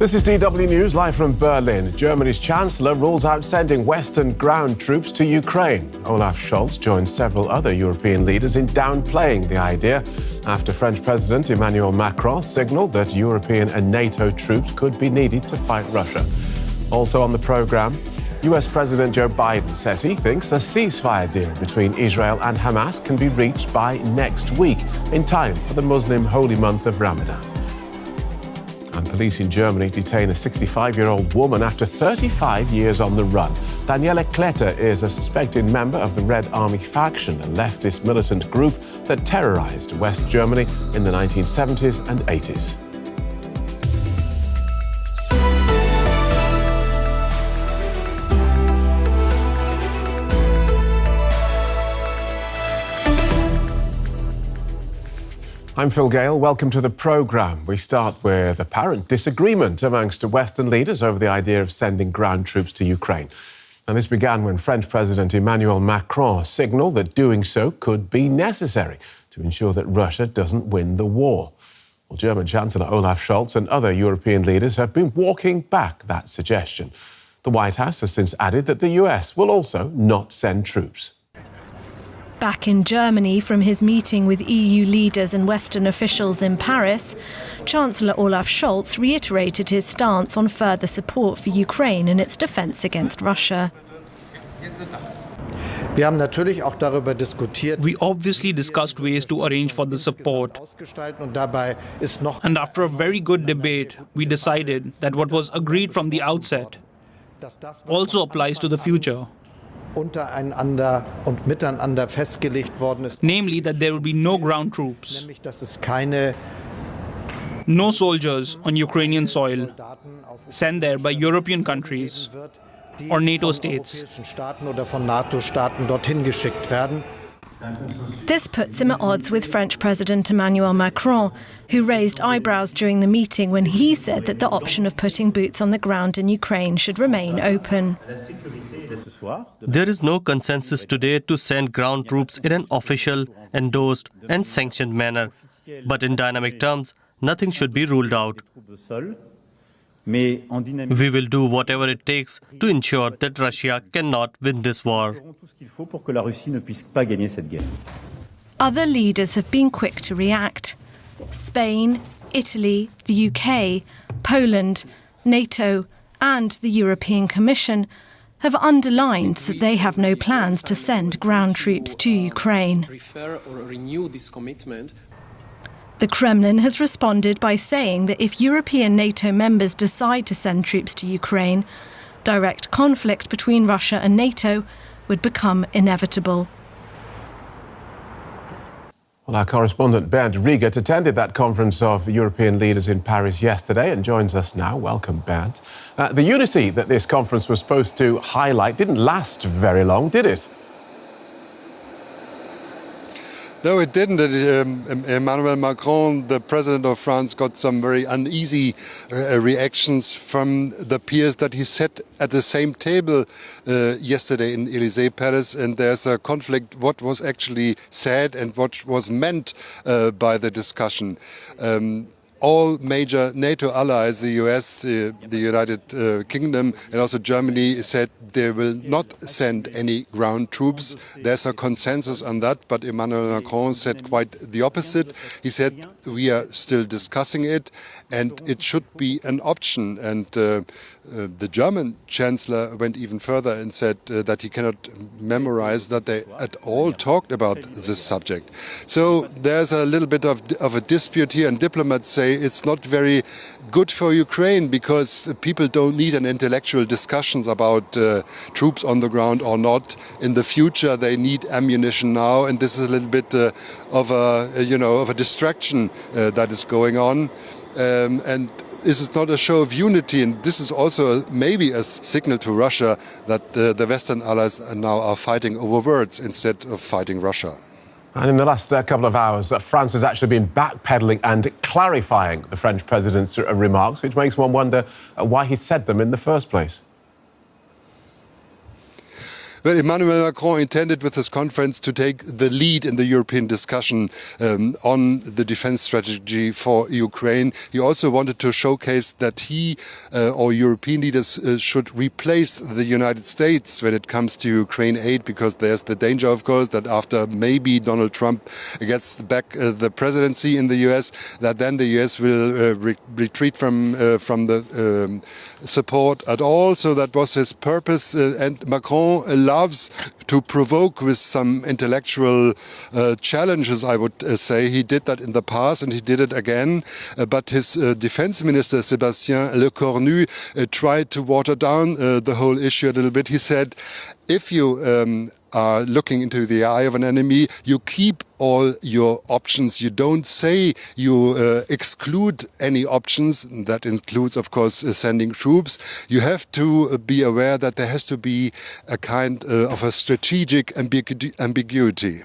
This is DW News, live from Berlin. Germany's Chancellor rules out sending Western ground troops to Ukraine. Olaf Scholz joins several other European leaders in downplaying the idea after French President Emmanuel Macron signalled that European and NATO troops could be needed to fight Russia. Also on the programme, US President Joe Biden says he thinks a ceasefire deal between Israel and Hamas can be reached by next week, in time for the Muslim holy month of Ramadan. And police in Germany detain a 65-year-old woman after 35 years on the run. Daniela Kletter is a suspected member of the Red Army faction, a leftist militant group that terrorized West Germany in the 1970s and 80s. I'm Phil Gale. Welcome to the programme. We start with apparent disagreement amongst Western leaders over the idea of sending ground troops to Ukraine. And this began when French President Emmanuel Macron signalled that doing so could be necessary to ensure that Russia doesn't win the war. Well, German Chancellor Olaf Scholz and other European leaders have been walking back that suggestion. The White House has since added that the US will also not send troops. Back in Germany, from his meeting with EU leaders and Western officials in Paris, Chancellor Olaf Scholz reiterated his stance on further support for Ukraine in its defence against Russia. We obviously discussed ways to arrange for the support. And after a very good debate, we decided that what was agreed from the outset also applies to the future. Namely, that there will be no ground troops, no soldiers on Ukrainian soil sent there by European countries or NATO states. This puts him at odds with French President Emmanuel Macron, who raised eyebrows during the meeting when he said that the option of putting boots on the ground in Ukraine should remain open. There is no consensus today to send ground troops in an official, endorsed and sanctioned manner. But in dynamic terms, nothing should be ruled out. We will do whatever it takes to ensure that Russia cannot win this war. Other leaders have been quick to react. Spain, Italy, the UK, Poland, NATO and the European Commission have underlined that they have no plans to send ground troops to Ukraine. The Kremlin has responded by saying that if European NATO members decide to send troops to Ukraine, direct conflict between Russia and NATO would become inevitable. Well, our correspondent Bernd Riegert attended that conference of European leaders in Paris yesterday and joins us now. Welcome, Bernd. The unity that this conference was supposed to highlight didn't last very long, did it? No, it didn't. Emmanuel Macron, the president of France, got some very uneasy reactions from the peers that he sat at the same table yesterday in Élysée Palace, and there's a conflict what was actually said and what was meant by the discussion. All major NATO allies, the US, the United Kingdom and also Germany, said they will not send any ground troops. There's a consensus on that, but Emmanuel Macron said quite the opposite. He said we are still discussing it and it should be an option. And the German Chancellor went even further and said that he cannot memorize that they at all talked about this subject. So there's a little bit of a dispute here, and diplomats say it's not very good for Ukraine because people don't need an intellectual discussions about troops on the ground or not. In the future, they need ammunition now, and this is a little bit of a distraction that is going on, and this is not a show of unity, and this is also maybe a signal to Russia that the Western allies now are fighting over words instead of fighting Russia. And in the last couple of hours, France has actually been backpedalling and clarifying the French president's remarks, which makes one wonder why he said them in the first place. Well, Emmanuel Macron intended with this conference to take the lead in the European discussion on the defense strategy for Ukraine. He also wanted to showcase that he or European leaders should replace the United States when it comes to Ukraine aid, because there's the danger, of course, that after maybe Donald Trump gets back the presidency in the US, that then the US will retreat from the support at all. So that was his purpose, and Macron loves to provoke with some intellectual challenges, I would say. He did that in the past and he did it again, but his defense minister, Sébastien Lecornu, tried to water down the whole issue a little bit. He said, if you are looking into the eye of an enemy, you keep all your options. You don't say you exclude any options. That includes, of course, sending troops. You have to be aware that there has to be a kind of a strategic ambiguity.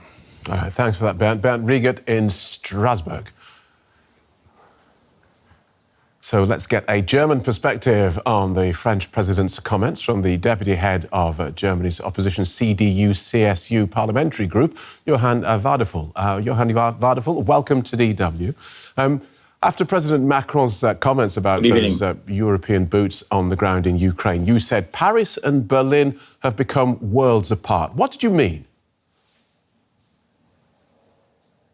All right, thanks for that, Bernd. Bernd Riegert in Strasbourg. So let's get a German perspective on the French president's comments from the deputy head of Germany's opposition CDU-CSU parliamentary group, Johann Wadephul. Johann Wadephul, welcome to DW. After President Macron's comments about those European boots on the ground in Ukraine, you said Paris and Berlin have become worlds apart. What did you mean?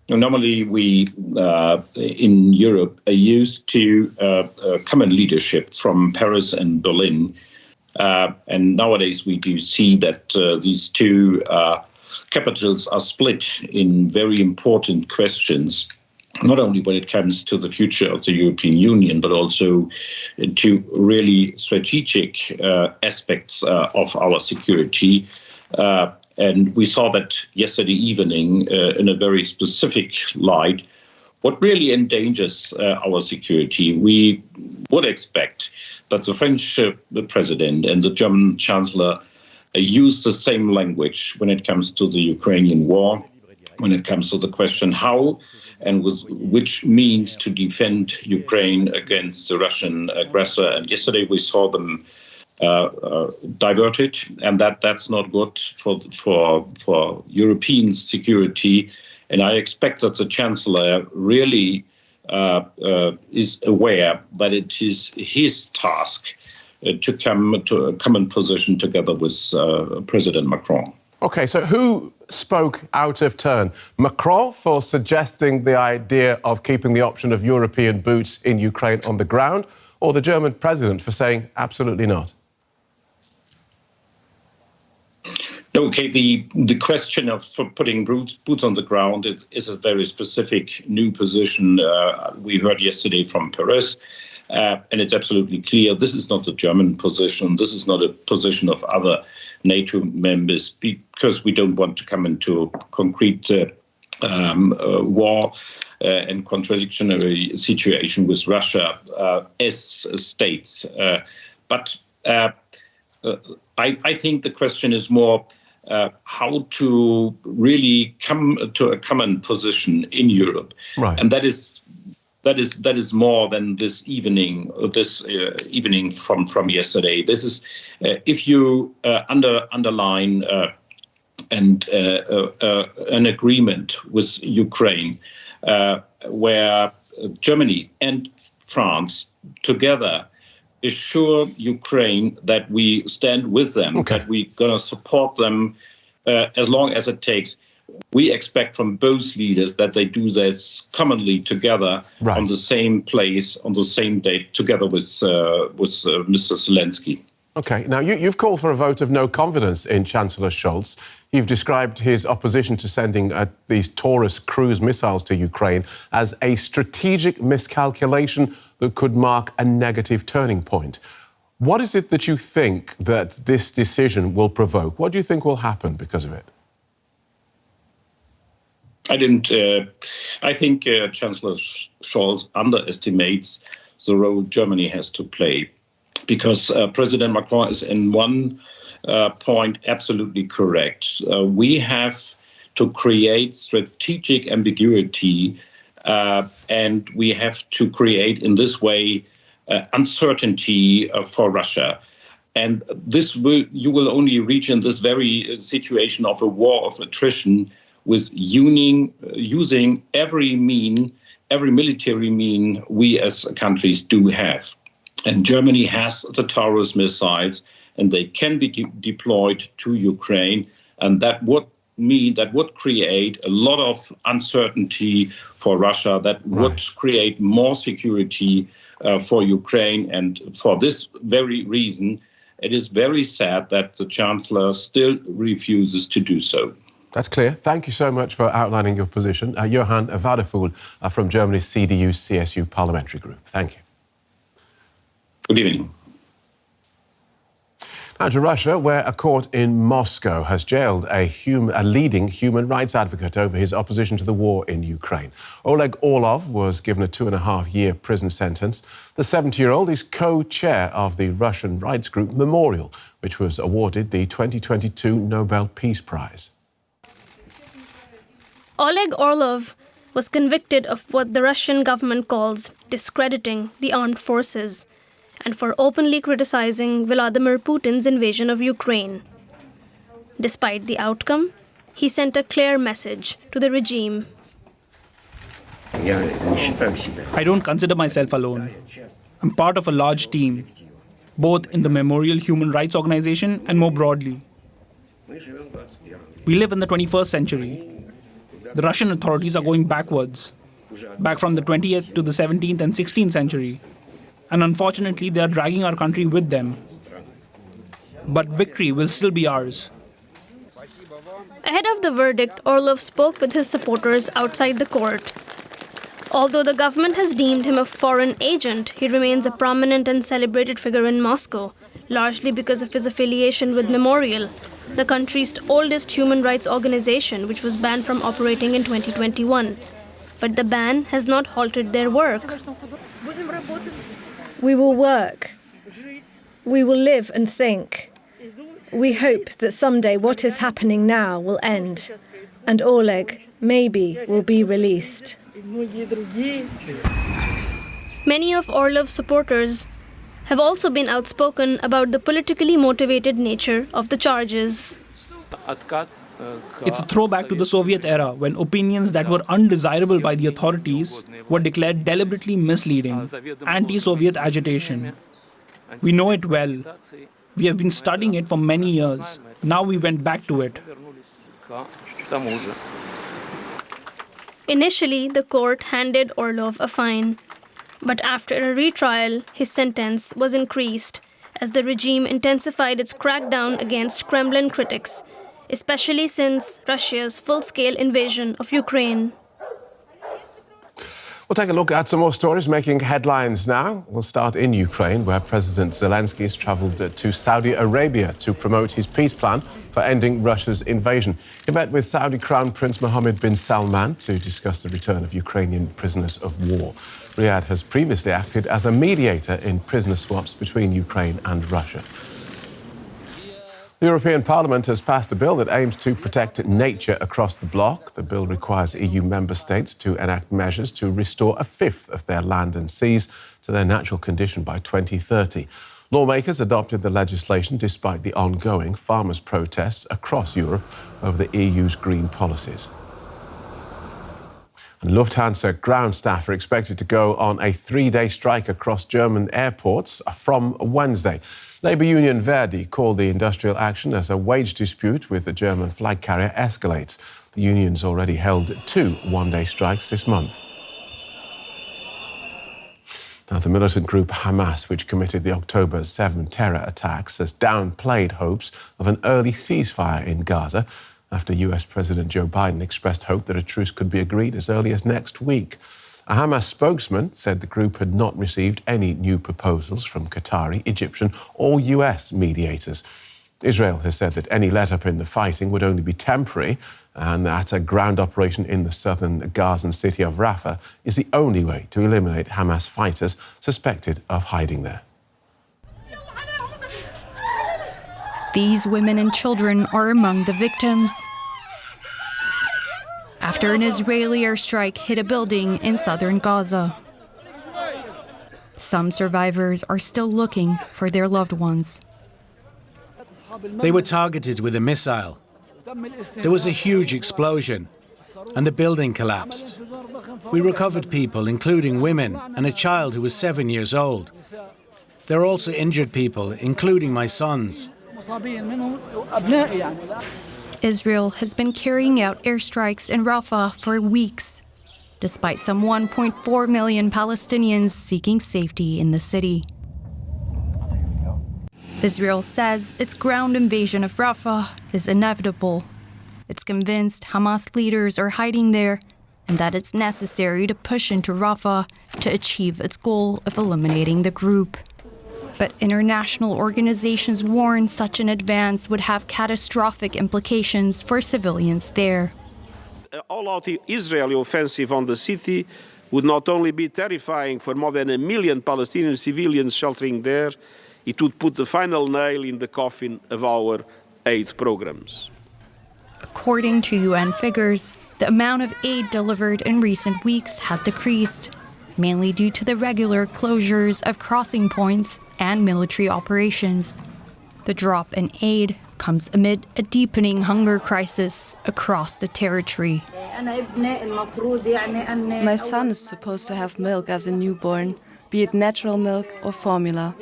Normally, we in Europe are used to common leadership from Paris and Berlin. And nowadays, we do see that these two capitals are split in very important questions, not only when it comes to the future of the European Union, but also to really strategic aspects of our security. And we saw that yesterday evening in a very specific light. What really endangers our security, we would expect that the French president and the German chancellor use the same language when it comes to the Ukrainian war, when it comes to the question how and with which means to defend Ukraine against the Russian aggressor. And yesterday we saw them diverted, and that's not good for European security. And I expect that the Chancellor really is aware that it is his task to come to a common position together with President Macron. OK, so who spoke out of turn? Macron for suggesting the idea of keeping the option of European boots in Ukraine on the ground, or the German president for saying absolutely not? Okay, the question of putting boots on the ground is a very specific new position we heard yesterday from Paris. And it's absolutely clear this is not the German position. This is not a position of other NATO members, because we don't want to come into concrete war and contradictory situation with Russia as states. But I think the question is more how to really come to a common position in Europe, right. And that is more than this evening from yesterday. This is if you underline an agreement with Ukraine, where Germany and France together assure Ukraine that we stand with them, okay, that we're going to support them as long as it takes. We expect from both leaders that they do this commonly together, right, on the same place, on the same date, together with Mr. Zelensky. OK, now you've called for a vote of no confidence in Chancellor Scholz. You've described his opposition to sending these Taurus cruise missiles to Ukraine as a strategic miscalculation that could mark a negative turning point. What is it that you think that this decision will provoke? What do you think will happen because of it? I think Chancellor Scholz underestimates the role Germany has to play, because President Macron is in one point absolutely correct. We have to create strategic ambiguity, and we have to create in this way uncertainty for Russia. And you will only reach in this very situation of a war of attrition with using every military mean we as countries do have. And Germany has the Taurus missiles, and they can be deployed to Ukraine. And that would create a lot of uncertainty for Russia, that would create more security for Ukraine. And for this very reason, it is very sad that the Chancellor still refuses to do so. That's clear. Thank you so much for outlining your position. Johann Wadefuhl from Germany's CDU-CSU parliamentary group. Thank you. Good evening. Now to Russia, where a court in Moscow has jailed a leading human rights advocate over his opposition to the war in Ukraine. Oleg Orlov was given a 2.5-year prison sentence. The 70-year-old is co-chair of the Russian rights group Memorial, which was awarded the 2022 Nobel Peace Prize. Oleg Orlov was convicted of what the Russian government calls discrediting the armed forces and for openly criticizing Vladimir Putin's invasion of Ukraine. Despite the outcome, he sent a clear message to the regime. I don't consider myself alone. I'm part of a large team, both in the Memorial Human Rights Organization and more broadly. We live in the 21st century. The Russian authorities are going backwards, back from the 20th to the 17th and 16th century. And unfortunately, they are dragging our country with them. But victory will still be ours. Ahead of the verdict, Orlov spoke with his supporters outside the court. Although the government has deemed him a foreign agent, he remains a prominent and celebrated figure in Moscow, largely because of his affiliation with Memorial, the country's oldest human rights organization, which was banned from operating in 2021. But the ban has not halted their work. We will work. We will live and think. We hope that someday what is happening now will end, and Oleg, maybe, will be released. Many of Orlov's supporters have also been outspoken about the politically motivated nature of the charges. It's a throwback to the Soviet era, when opinions that were undesirable by the authorities were declared deliberately misleading, anti-Soviet agitation. We know it well. We have been studying it for many years. Now we went back to it. Initially, the court handed Orlov a fine. But after a retrial, his sentence was increased as the regime intensified its crackdown against Kremlin critics, especially since Russia's full-scale invasion of Ukraine. We'll take a look at some more stories making headlines now. We'll start in Ukraine, where President Zelensky has travelled to Saudi Arabia to promote his peace plan for ending Russia's invasion. He met with Saudi Crown Prince Mohammed bin Salman to discuss the return of Ukrainian prisoners of war. Riyadh has previously acted as a mediator in prisoner swaps between Ukraine and Russia. The European Parliament has passed a bill that aims to protect nature across the bloc. The bill requires EU member states to enact measures to restore a fifth of their land and seas to their natural condition by 2030. Lawmakers adopted the legislation despite the ongoing farmers' protests across Europe over the EU's green policies. And Lufthansa ground staff are expected to go on a 3-day strike across German airports from Wednesday. Labour union Verdi called the industrial action as a wage dispute with the German flag carrier escalates. The union's already held 2 one-day strikes this month. Now, the militant group Hamas, which committed the October 7 terror attacks, has downplayed hopes of an early ceasefire in Gaza after US President Joe Biden expressed hope that a truce could be agreed as early as next week. A Hamas spokesman said the group had not received any new proposals from Qatari, Egyptian or US mediators. Israel has said that any let-up in the fighting would only be temporary and that a ground operation in the southern Gazan city of Rafah is the only way to eliminate Hamas fighters suspected of hiding there. These women and children are among the victims after an Israeli airstrike hit a building in southern Gaza. Some survivors are still looking for their loved ones. They were targeted with a missile. There was a huge explosion, and the building collapsed. We recovered people, including women and a child who was 7 years old. There are also injured people, including my sons. Israel has been carrying out airstrikes in Rafah for weeks, despite some 1.4 million Palestinians seeking safety in the city. Israel says its ground invasion of Rafah is inevitable. It's convinced Hamas leaders are hiding there and that it's necessary to push into Rafah to achieve its goal of eliminating the group. But international organizations warn such an advance would have catastrophic implications for civilians there. All-out Israeli offensive on the city would not only be terrifying for more than 1 million Palestinian civilians sheltering there, it would put the final nail in the coffin of our aid programs. According to UN figures, the amount of aid delivered in recent weeks has decreased, mainly due to the regular closures of crossing points and military operations. The drop in aid comes amid a deepening hunger crisis across the territory. My son is supposed to have milk as a newborn, be it natural milk or formula.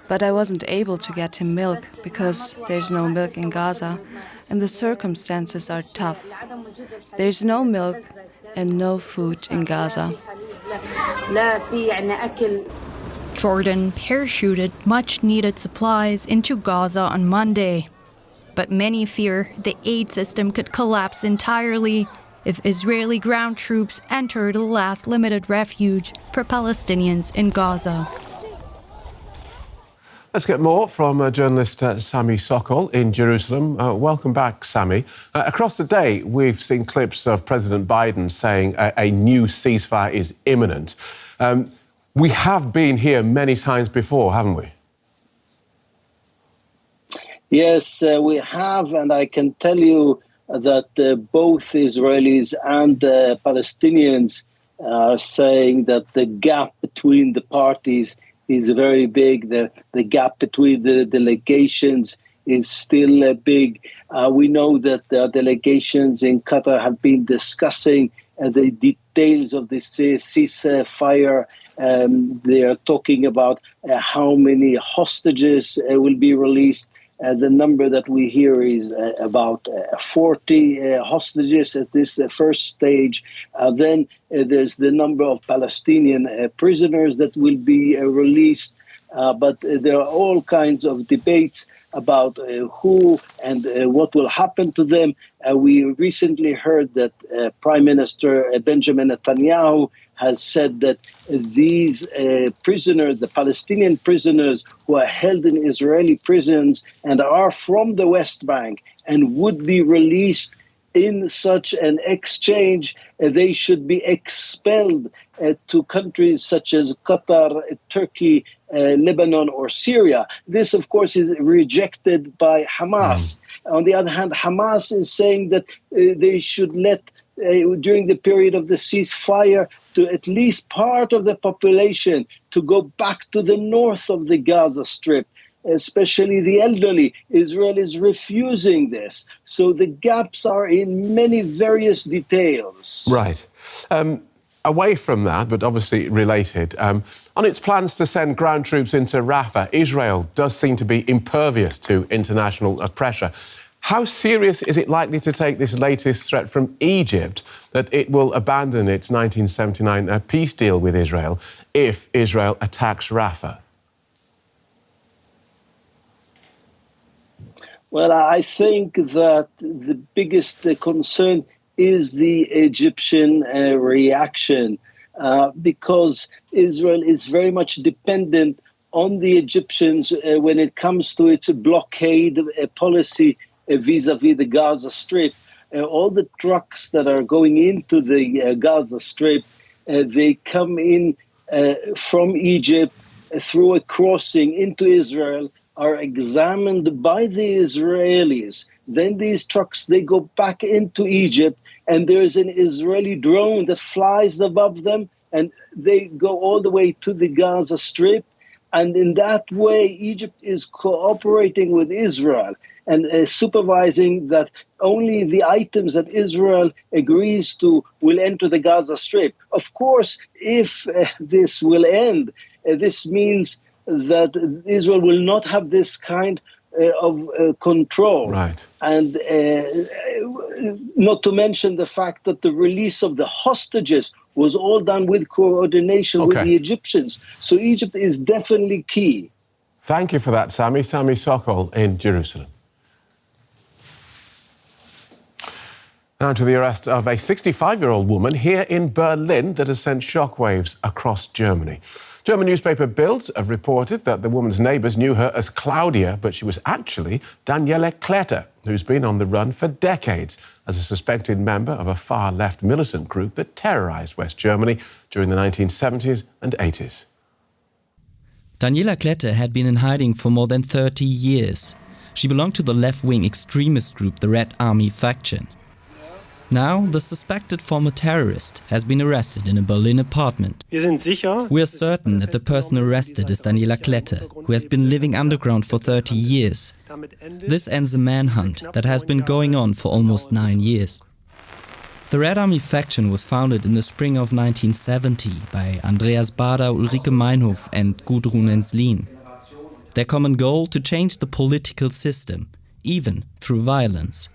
But I wasn't able to get him milk because there's no milk in Gaza and the circumstances are tough. There's no milk and no food in Gaza. Jordan parachuted much-needed supplies into Gaza on Monday. But many fear the aid system could collapse entirely if Israeli ground troops enter the last limited refuge for Palestinians in Gaza. Let's get more from journalist Sami Sokol in Jerusalem. Welcome back, Sami. Across the day, we've seen clips of President Biden saying a new ceasefire is imminent. We have been here many times before, haven't we? Yes, we have, and I can tell you that both Israelis and Palestinians are saying that the gap between the parties is very big. The gap between the delegations is still big. We know that the delegations in Qatar have been discussing the details of this ceasefire. They are talking about how many hostages will be released. The number that we hear is about 40 hostages at this first stage. Then there's the number of Palestinian prisoners that will be released. But there are all kinds of debates about who and what will happen to them. We recently heard that Prime Minister Benjamin Netanyahu has said that these prisoners, the Palestinian prisoners who are held in Israeli prisons and are from the West Bank and would be released in such an exchange, they should be expelled to countries such as Qatar, Turkey, Lebanon or Syria. This, of course, is rejected by Hamas. On the other hand, Hamas is saying that they should let, during the period of the ceasefire, to at least part of the population to go back to the north of the Gaza Strip, especially the elderly. Israel is refusing this. So the gaps are in many various details. Right. Away from that, but obviously related, on its plans to send ground troops into Rafah, Israel does seem to be impervious to international pressure. How serious is it likely to take this latest threat from Egypt that it will abandon its 1979 peace deal with Israel if Israel attacks Rafah? Well, I think that the biggest concern is the Egyptian reaction, because Israel is very much dependent on the Egyptians when it comes to its blockade policy vis-à-vis the Gaza Strip. All the trucks that are going into the Gaza Strip, they come in from Egypt through a crossing into Israel, are examined by the Israelis. Then these trucks, they go back into Egypt, and there is an Israeli drone that flies above them, and they go all the way to the Gaza Strip. And in that way, Egypt is cooperating with Israel and supervising that only the items that Israel agrees to will enter the Gaza Strip. Of course, if this will end, this means that Israel will not have this kind of control. Right. And not to mention the fact that the release of the hostages was all done with coordination with the Egyptians. So Egypt is definitely key. Thank you for that, Sami. Sami Sokol in Jerusalem. Now to the arrest of a 65-year-old woman here in Berlin that has sent shockwaves across Germany. German newspaper Bild have reported that the woman's neighbours knew her as Claudia, but she was actually Daniela Kletter, who's been on the run for decades as a suspected member of a far-left militant group that terrorised West Germany during the 1970s and 80s. Daniela Kletter had been in hiding for more than 30 years. She belonged to the left-wing extremist group, the Red Army faction. Now, the suspected former terrorist has been arrested in a Berlin apartment. We are certain that the person arrested is Daniela Kletter, who has been living underground for 30 years. This ends a manhunt that has been going on for almost 9 years. The Red Army faction was founded in the spring of 1970 by Andreas Baader, Ulrike Meinhof and Gudrun Enslin. Their common goal: to change the political system, even through violence.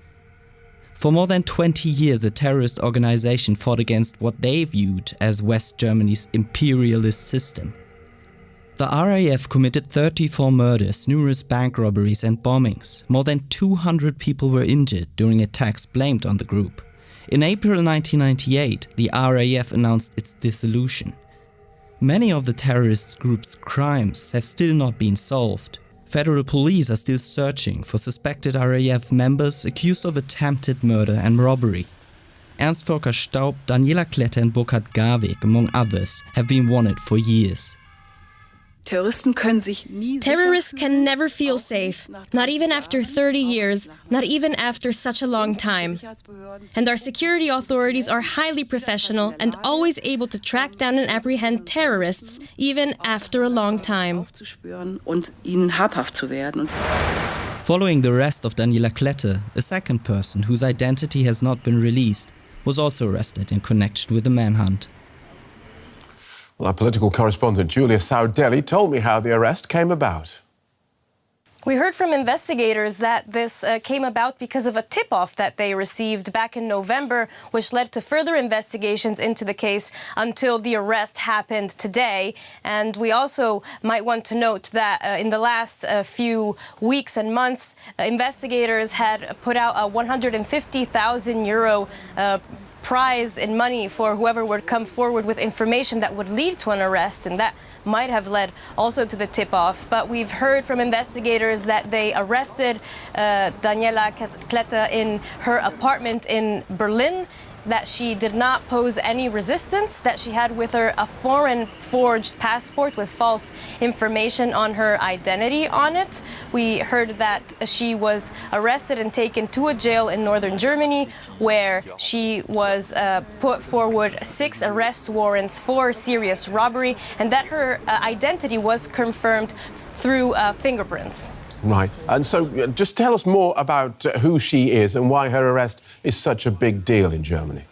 For more than 20 years, the terrorist organization fought against what they viewed as West Germany's imperialist system. The RAF committed 34 murders, numerous bank robberies and bombings. More than 200 people were injured during attacks blamed on the group. In April 1998, the RAF announced its dissolution. Many of the terrorist group's crimes have still not been solved. Federal police are still searching for suspected RAF members accused of attempted murder and robbery. Ernst Volker Staub, Daniela Kletter and Burkhard Garweg, among others, have been wanted for years. Terrorists can never feel safe, not even after 30 years, not even after such a long time. And our security authorities are highly professional and always able to track down and apprehend terrorists, even after a long time. Following the arrest of Daniela Kletter, a second person whose identity has not been released was also arrested in connection with the manhunt. Well, our political correspondent Julia Saudelli told me how the arrest came about. We heard from investigators that this came about because of a tip-off that they received back in November, which led to further investigations into the case until the arrest happened today. And we also might want to note that in the last few weeks and months, investigators had put out a 150,000 euro prize in money for whoever would come forward with information that would lead to an arrest, and that might have led also to the tip-off. But we've heard from investigators that they arrested Daniela Kletter in her apartment in Berlin, that she did not pose any resistance, that she had with her a foreign forged passport with false information on her identity on it. We heard that she was arrested and taken to a jail in northern Germany, where she was put forward 6 arrest warrants for serious robbery, and that her identity was confirmed through fingerprints. Right. And so just tell us more about who she is and why her arrest is such a big deal in Germany.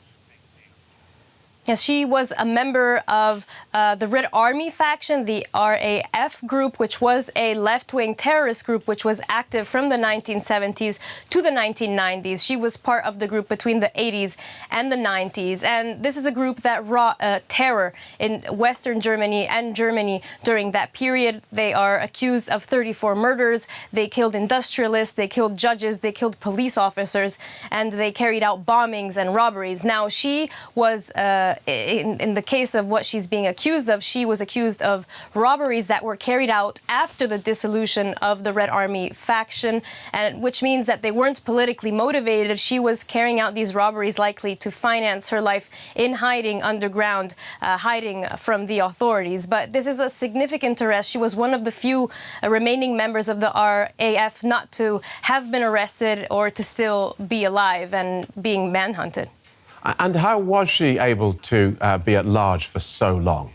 Yes, she was a member of the Red Army faction, the RAF group, which was a left-wing terrorist group which was active from the 1970s to the 1990s. She was part of the group between the 80s and the 90s. And this is a group that wrought terror in Western Germany and Germany during that period. They are accused of 34 murders. They killed industrialists, they killed judges, they killed police officers, and they carried out bombings and robberies. Now, she was in the case of what she's being accused of, she was accused of robberies that were carried out after the dissolution of the Red Army faction, and which means that they weren't politically motivated. She was carrying out these robberies likely to finance her life in hiding underground, hiding from the authorities. But this is a significant arrest. She was one of the few remaining members of the RAF not to have been arrested or to still be alive and being manhunted. And how was she able to be at large for so long?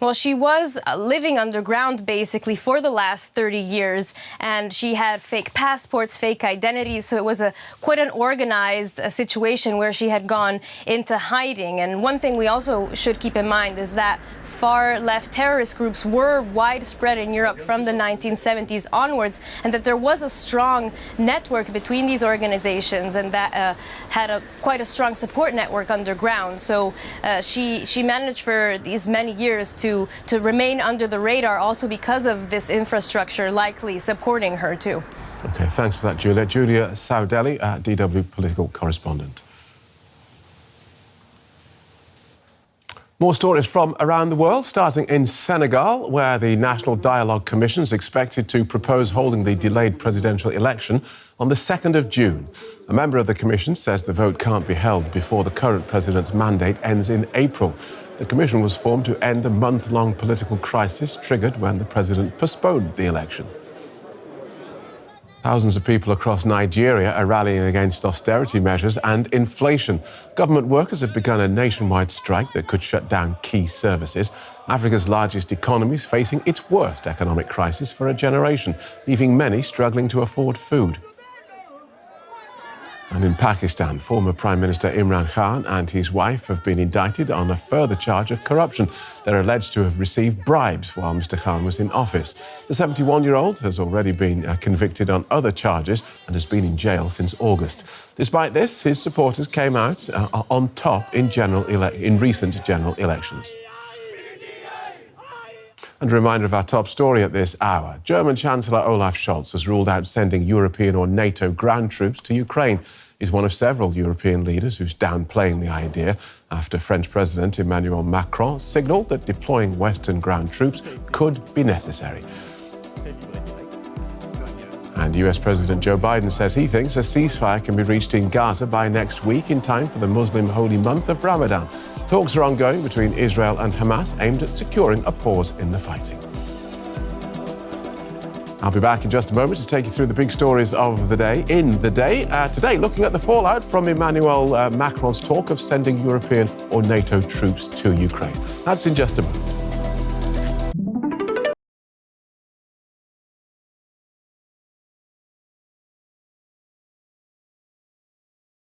Well, she was living underground basically for the last 30 years, and she had fake passports, fake identities, so it was quite an organized situation where she had gone into hiding. And one thing we also should keep in mind is that far-left terrorist groups were widespread in Europe from the 1970s onwards, and that there was a strong network between these organizations, and that had quite a strong support network underground. So she managed for these many years to remain under the radar, also because of this infrastructure likely supporting her too. Okay, thanks for that, Julia. Julia Saudelli, DW political correspondent. More stories from around the world, starting in Senegal, where the National Dialogue Commission is expected to propose holding the delayed presidential election on the 2nd of June. A member of the commission says the vote can't be held before the current president's mandate ends in April. The commission was formed to end a month-long political crisis triggered when the president postponed the election. Thousands of people across Nigeria are rallying against austerity measures and inflation. Government workers have begun a nationwide strike that could shut down key services. Africa's largest economy is facing its worst economic crisis for a generation, leaving many struggling to afford food. And in Pakistan, former Prime Minister Imran Khan and his wife have been indicted on a further charge of corruption. They're alleged to have received bribes while Mr. Khan was in office. The 71-year-old has already been convicted on other charges and has been in jail since August. Despite this, his supporters came out on top in recent general elections. And a reminder of our top story at this hour. German Chancellor Olaf Scholz has ruled out sending European or NATO ground troops to Ukraine. He's one of several European leaders who's downplaying the idea after French President Emmanuel Macron signalled that deploying Western ground troops could be necessary. And US President Joe Biden says he thinks a ceasefire can be reached in Gaza by next week in time for the Muslim holy month of Ramadan. Talks are ongoing between Israel and Hamas aimed at securing a pause in the fighting. I'll be back in just a moment to take you through the big stories of the day. Today, looking at the fallout from Emmanuel Macron's talk of sending European or NATO troops to Ukraine. That's in just a moment.